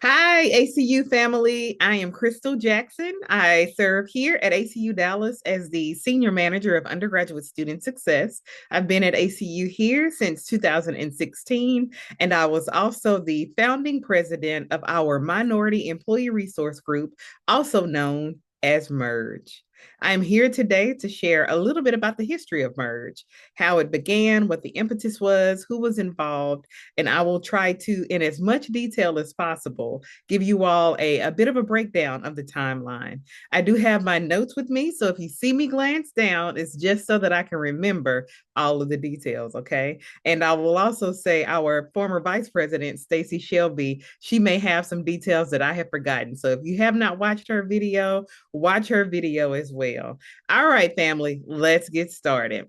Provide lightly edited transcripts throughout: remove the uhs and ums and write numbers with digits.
Hi, ACU family. I am Krystal Jackson. I serve here at ACU Dallas as the Senior Manager of Undergraduate Student Success. I've been at ACU here since 2016, and I was also the founding president of our Minority Employee Resource Group, also known as MERG. I'm here today to share a little bit about the history of MERG, how it began, what the impetus was, who was involved, and I will try to, in as much detail as possible, give you all a bit of a breakdown of the timeline. I do have my notes with me, so if you see me glance down, it's just so that I can remember all of the details, okay? And I will also say our former Vice President, Stacy Shelby, she may have some details that I have forgotten. So if you have not watched her video, watch her video as well. All right, family, let's get started.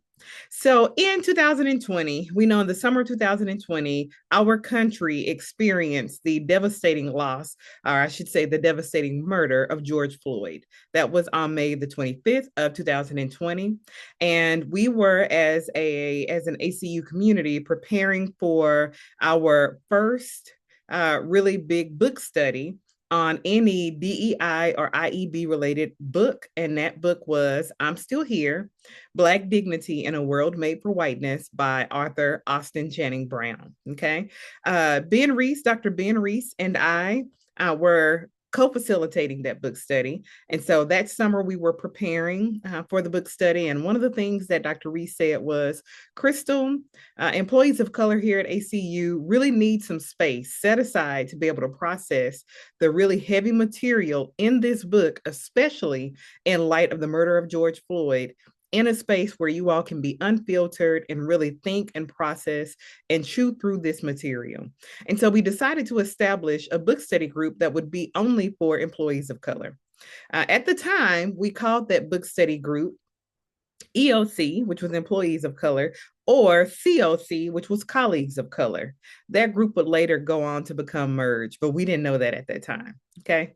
So in 2020, we know in the summer of 2020, our country experienced the devastating loss, or I should say the devastating murder of George Floyd. That was on May the 25th of 2020. And we were as an ACU community preparing for our first really big book study on any DEI or IEB related book. And that book was I'm Still Here, Black Dignity in a World Made for Whiteness by author Austin Channing Brown. Okay. Ben Reese, Dr. Ben Reese, and I were co-facilitating that book study. And so that summer we were preparing for the book study. And one of the things that Dr. Reese said was, Krystal, employees of color here at ACU really need some space set aside to be able to process the really heavy material in this book, especially in light of the murder of George Floyd, in a space where you all can be unfiltered and really think and process and chew through this material. And so we decided to establish a book study group that would be only for employees of color. At the time, we called that book study group EOC, which was employees of color, or COC, which was colleagues of color. That group would later go on to become MERG, but we didn't know that at that time. Okay.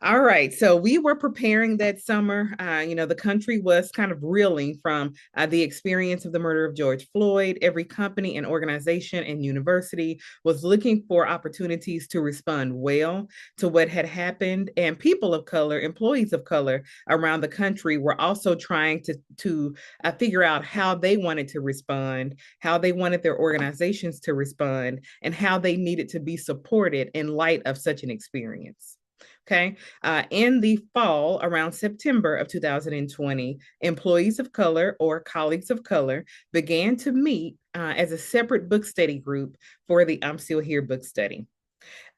All right. So we were preparing that summer. The country was kind of reeling from the experience of the murder of George Floyd. Every company and organization and university was looking for opportunities to respond well to what had happened. And people of color, employees of color around the country were also trying to figure out how they wanted to respond, how they wanted their organizations to respond, and how they needed to be supported in light of such an experience. Okay. In the fall, around September of 2020, employees of color or colleagues of color began to meet as a separate book study group for the I'm Still Here book study.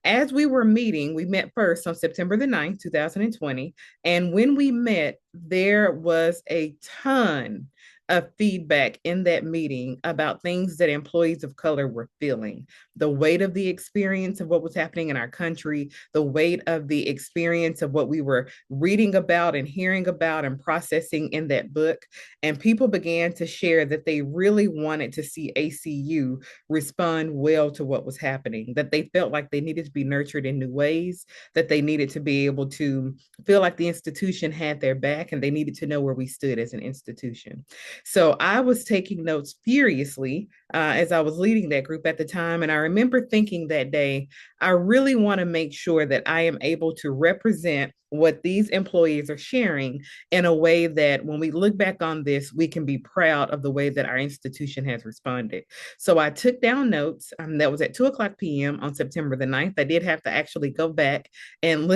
As we were meeting, we met first on September the 9th, 2020. And when we met, there was a ton of feedback in that meeting about things that employees of color were feeling. The weight of the experience of what was happening in our country, the weight of the experience of what we were reading about and hearing about and processing in that book. And people began to share that they really wanted to see ACU respond well to what was happening, that they felt like they needed to be nurtured in new ways, that they needed to be able to feel like the institution had their back and they needed to know where we stood as an institution. So I was taking notes furiously as I was leading that group at the time. And I remember thinking that day, I really want to make sure that I am able to represent what these employees are sharing in a way that when we look back on this, we can be proud of the way that our institution has responded. So I took down notes. That was at 2:00 p.m. on September the 9th. I did have to actually go back and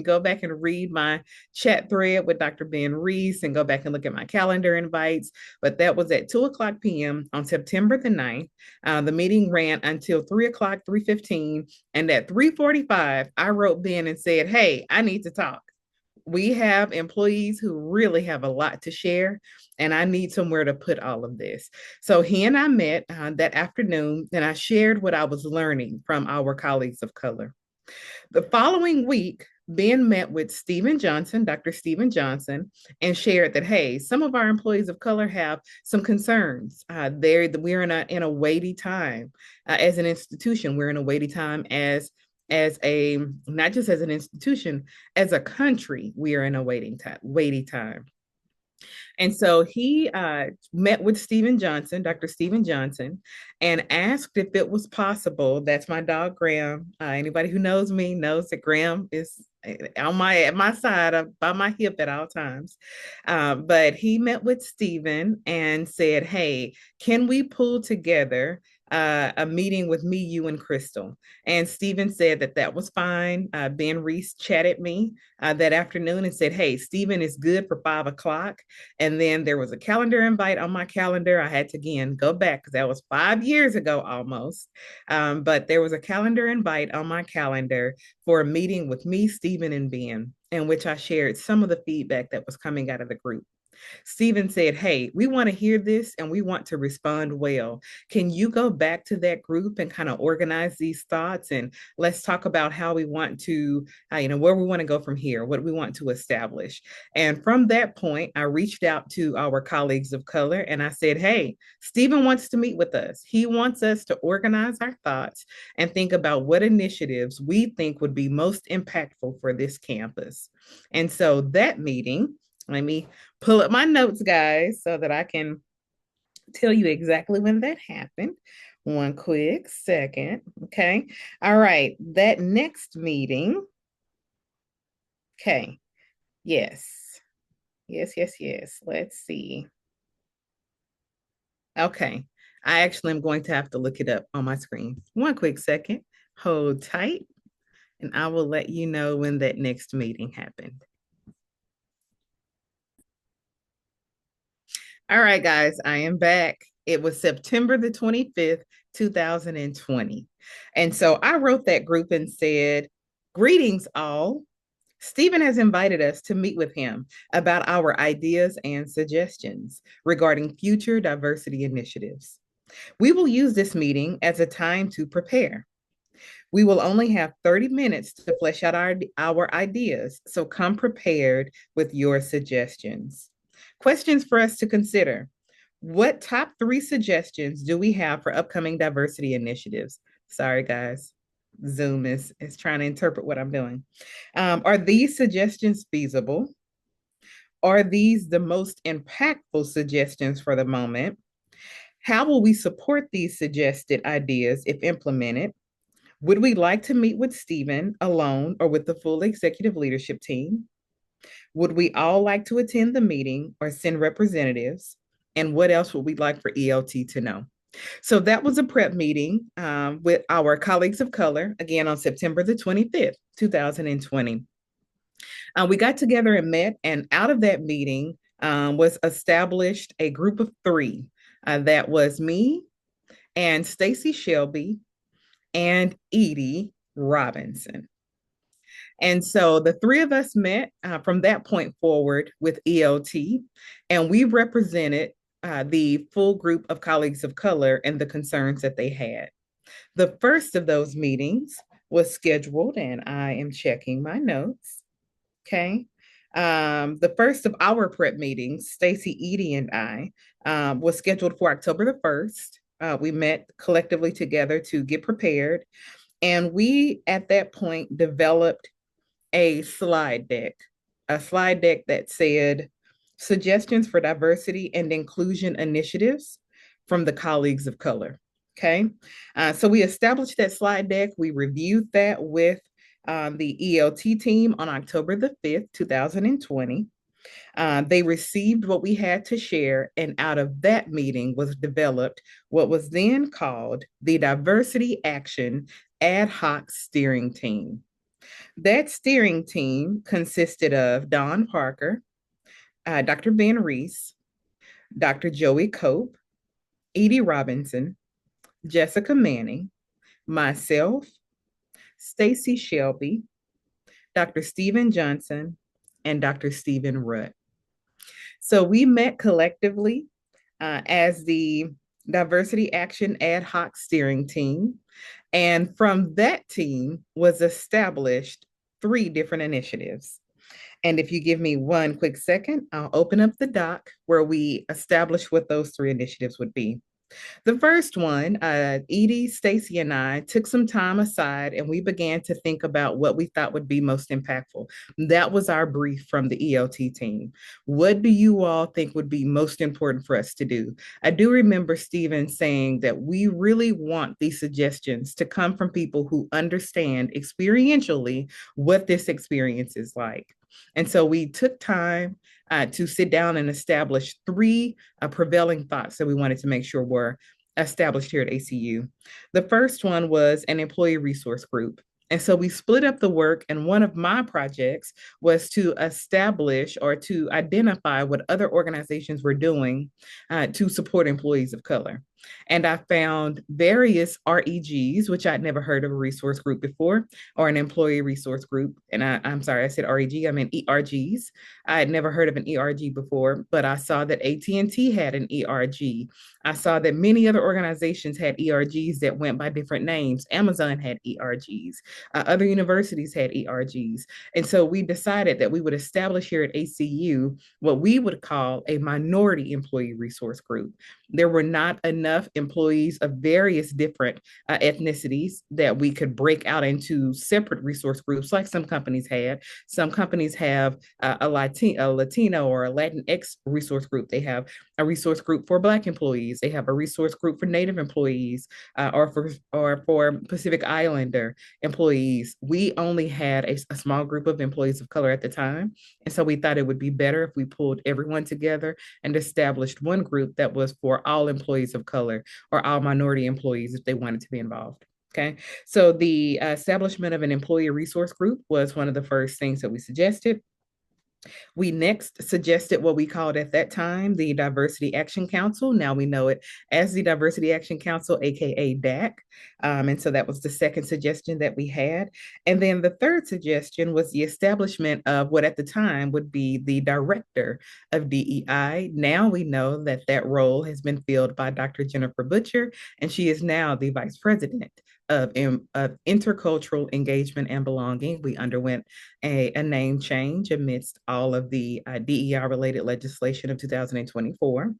go back and read my chat thread with Dr. Ben Reese and go back and look at my calendar invites. But that was at 2:00 p.m. on September the 9th. The meeting ran until 3:00, 3:15. And at 3:45, I wrote Ben and said, hey, I need to talk. We have employees who really have a lot to share, and I need somewhere to put all of this. So he and I met that afternoon, and I shared what I was learning from our colleagues of color. The following week, Ben met with Stephen Johnson, Dr. Stephen Johnson, and shared that, hey, some of our employees of color have some concerns. We're in a weighty time as an institution. We're in a weighty time as a not just as an institution, as a country. We are in a weighty time. And so he met with Stephen Johnson, Dr. Stephen Johnson, and asked if it was possible. That's my dog Graham. Anybody who knows me knows that Graham is on my at my side, by my hip at all times. But he met with Stephen and said, "Hey, can we pull together a meeting with me, you, and Krystal?" And Stephen said that that was fine. Ben Reese chatted me that afternoon and said, "Hey, Stephen is good for 5 o'clock." And then there was a calendar invite on my calendar. I had to again go back because that was 5 years ago almost. But there was a calendar invite on my calendar for a meeting with me, Stephen, and Ben, in which I shared some of the feedback that was coming out of the group. Stephen said, "Hey, we want to hear this and we want to respond well. Can you go back to that group and kind of organize these thoughts? And let's talk about how we want to, where we want to go from here, what we want to establish." And from that point, I reached out to our colleagues of color and I said, "Hey, Stephen wants to meet with us. He wants us to organize our thoughts and think about what initiatives we think would be most impactful for this campus." And so that meeting, let me pull up my notes, guys, so that I can tell you exactly when that happened. One quick second. Okay. All right. That next meeting. Okay. Yes. Yes, yes, yes. Let's see. Okay. I actually am going to have to look it up on my screen. One quick second. Hold tight, and I will let you know when that next meeting happened. All right, guys, I am back. It was September the 25th, 2020. And so I wrote that group and said, "Greetings, all. Stephen has invited us to meet with him about our ideas and suggestions regarding future diversity initiatives. We will use this meeting as a time to prepare. We will only have 30 minutes to flesh out our ideas, so come prepared with your suggestions." Questions for us to consider. What top 3 suggestions do we have for upcoming diversity initiatives? Sorry, guys. Zoom is trying to interpret what I'm doing. Are these suggestions feasible? Are these the most impactful suggestions for the moment? How will we support these suggested ideas if implemented? Would we like to meet with Stephen alone or with the full executive leadership team? Would we all like to attend the meeting or send representatives? And what else would we like for ELT to know? So that was a prep meeting with our colleagues of color, again on September the 25th, 2020. We got together and met, and out of that meeting was established a group of 3. That was me and Stacy Shelby and Edie Robinson. And so the 3 of us met from that point forward with ELT, and we represented the full group of colleagues of color and the concerns that they had. The first of those meetings was scheduled, and I am checking my notes. Okay. The first of our prep meetings, Stacy, Edie, and I, was scheduled for October the 1st. We met collectively together to get prepared. And we, at that point, developed a slide deck that said suggestions for diversity and inclusion initiatives from the colleagues of color. Okay. So we established that slide deck. We reviewed that with the ELT team on October the 5th, 2020. They received what we had to share, and out of that meeting was developed what was then called the Diversity Action Ad Hoc Steering Team. That steering team consisted of Don Parker, Dr. Ben Reese, Dr. Joey Cope, Edie Robinson, Jessica Manning, myself, Stacy Shelby, Dr. Stephen Johnson, and Dr. Stephen Rutt. So we met collectively as the Diversity Action Ad Hoc Steering Team. And from that team was established 3 different initiatives. And if you give me one quick second, I'll open up the doc where we establish what those 3 initiatives would be. The first one, Edie, Stacy, and I took some time aside and we began to think about what we thought would be most impactful. That was our brief from the ELT team. What do you all think would be most important for us to do? I do remember Stephen saying that we really want these suggestions to come from people who understand experientially what this experience is like. And so we took time to sit down and establish three prevailing thoughts that we wanted to make sure were established here at ACU. The first one was an employee resource group. And so we split up the work, and one of my projects was to establish or to identify what other organizations were doing to support employees of color. And I found various REGs, which I'd never heard of a resource group before, or an employee resource group. And I'm sorry, I said REG, I mean ERGs. I had never heard of an ERG before, but I saw that AT&T had an ERG. I saw that many other organizations had ERGs that went by different names. Amazon had ERGs. Other universities had ERGs. And so we decided that we would establish here at ACU what we would call a minority employee resource group. There were not enough employees of various different ethnicities that we could break out into separate resource groups like some companies had. Some companies have a Latino or a Latinx resource group. They have a resource group for Black employees. They have a resource group for Native employees or for Pacific Islander employees. We only had a small group of employees of color at the time. And so we thought it would be better if we pulled everyone together and established one group that was for all employees of color or all minority employees if they wanted to be involved. Okay, so the establishment of an employee resource group was one of the first things that we suggested. We next suggested what we called at that time the Diversity Action Council. Now we know it as the Diversity Action Council, AKA DAC. And so that was the second suggestion that we had. And then the third suggestion was the establishment of what at the time would be the Director of DEI. Now we know that that role has been filled by Dr. Jennifer Butcher, and she is now the Vice President of intercultural engagement and belonging. We underwent a name change amidst all of the DEI related legislation of 2024.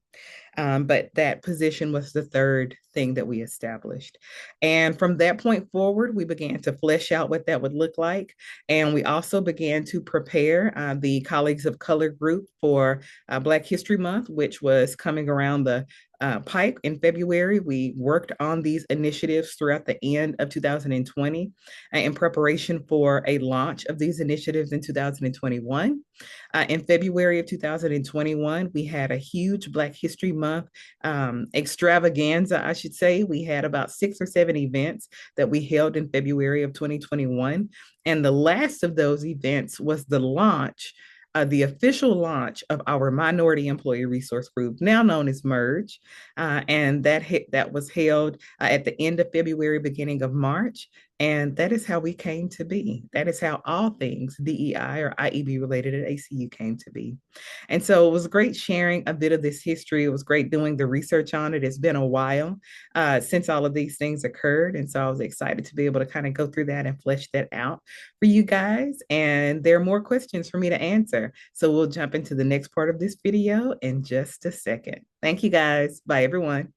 But that position was the third thing that we established. And from that point forward, we began to flesh out what that would look like. And we also began to prepare the Colleagues of Color group for Black History Month, which was coming around the pipe in February. We worked on these initiatives throughout the end of 2020 in preparation for a launch of these initiatives in 2021. In February of 2021, we had a huge Black History Month extravaganza, I should say. We had about 6 or 7 events that we held in February of 2021. And the last of those events was the official launch of our Minority Employee Resource Group, now known as MERG, and that was held at the end of February, beginning of March. And that is how we came to be. That is how all things DEI or IEB related at ACU came to be. And so it was great sharing a bit of this history. It was great doing the research on it. It's been a while since all of these things occurred. And so I was excited to be able to kind of go through that and flesh that out for you guys. And there are more questions for me to answer. So we'll jump into the next part of this video in just a second. Thank you guys. Bye, everyone.